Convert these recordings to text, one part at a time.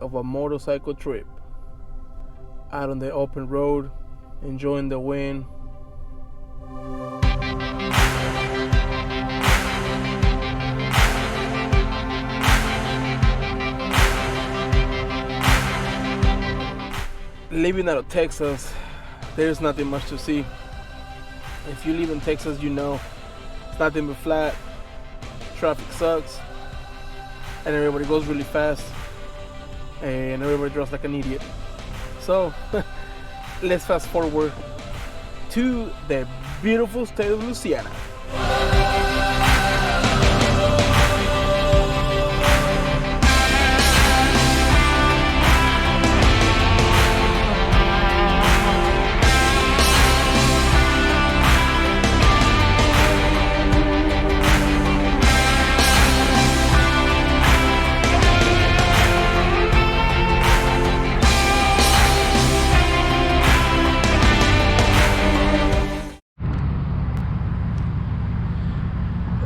of a motorcycle trip. Out on the open road, enjoying the wind. Living out of Texas, there's nothing much to see. If you live in Texas, you know it's nothing but flat. Traffic sucks, and everybody goes really fast, and everybody drives like an idiot. So let's fast forward to the beautiful state of Louisiana.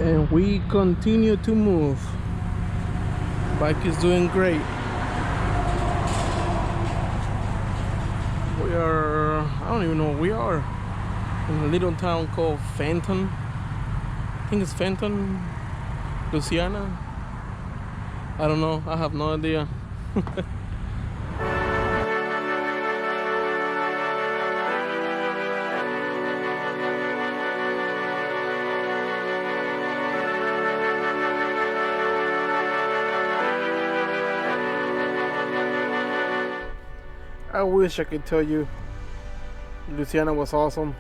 And we continue to move. Bike is doing great. We are, I don't even know where we are, in a little town called Fenton. I think it's Fenton, Louisiana. I don't know, I have no idea. I wish I could tell you Louisiana was awesome.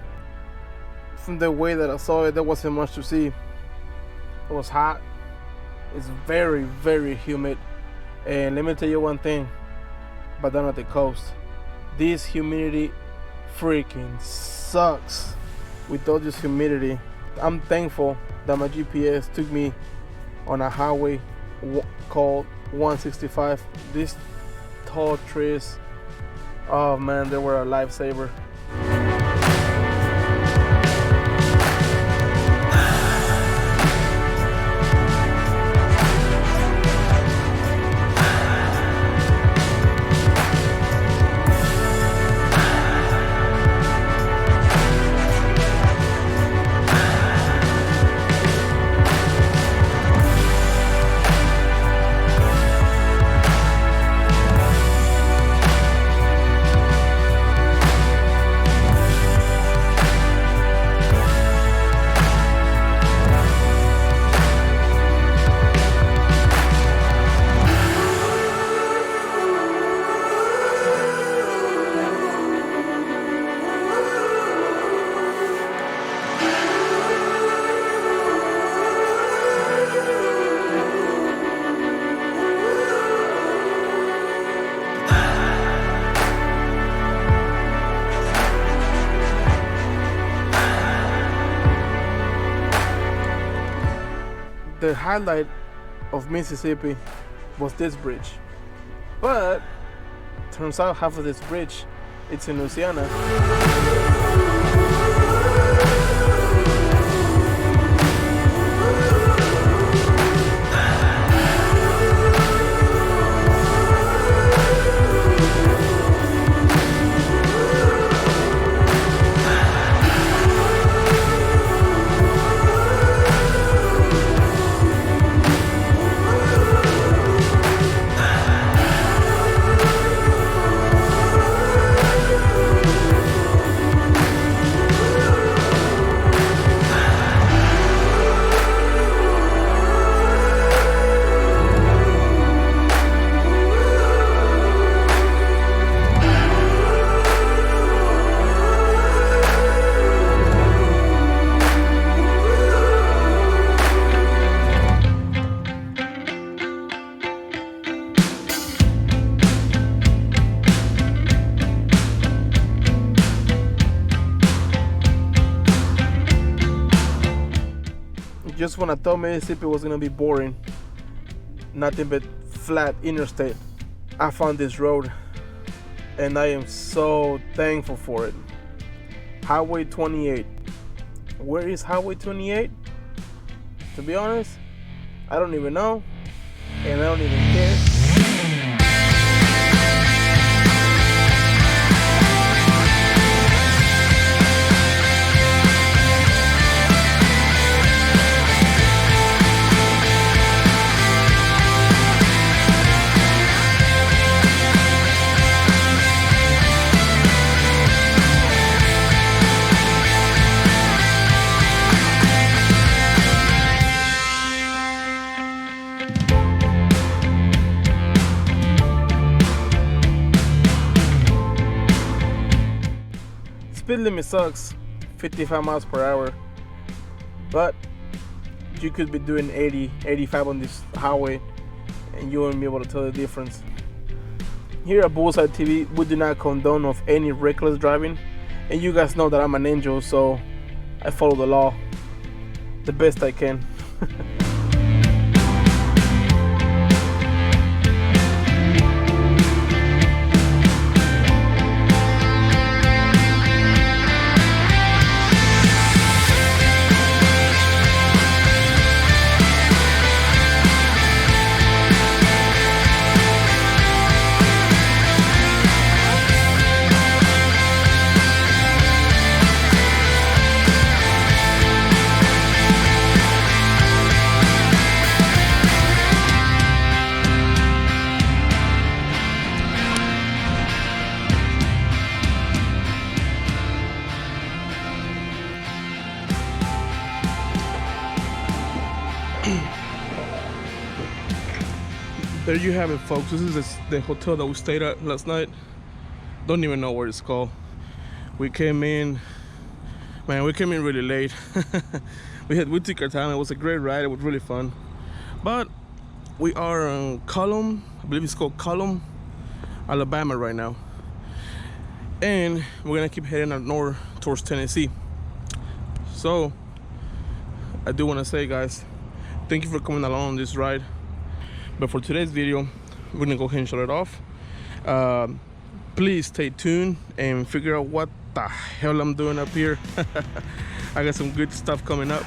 From the way that I saw it, there wasn't much to see. It was hot. It's very, very humid. And let me tell you one thing, but down at the coast, this humidity freaking sucks. With all this humidity, I'm thankful that my GPS took me on a highway called 165. These tall trees, oh man, they were a lifesaver. The highlight of Mississippi was this bridge, but turns out half of this bridge, it's in Louisiana. Just when I thought Mississippi was gonna be boring, nothing but flat interstate, I found this road and I am so thankful for it. Highway 28. Where is Highway 28? To be honest, I don't even know, and I don't even care. speed limit sucks, 55 miles per hour, but you could be doing 80, 85 on this highway and you won't be able to tell the difference. Here at Bullseye TV, we do not condone of any reckless driving, and you guys know that I'm an angel, so I follow the law the best I can. There you have it, folks. This is the hotel that we stayed at last night. Don't even know what it's called. We came in, man, we came in really late. we took our time. It was a great ride. It was really fun. But we are in Cullum, I believe it's called Cullum, Alabama right now. And we're gonna keep heading up north towards Tennessee. So I do want to say, guys, thank you for coming along on this ride. But for today's video, we're gonna go ahead and shut it off. Please stay tuned and figure out what the hell I'm doing up here. I got some good stuff coming up.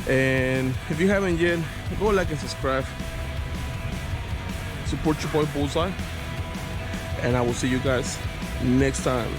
And if you haven't yet, go like and subscribe. Support your boy Bullseye. And I will see you guys next time.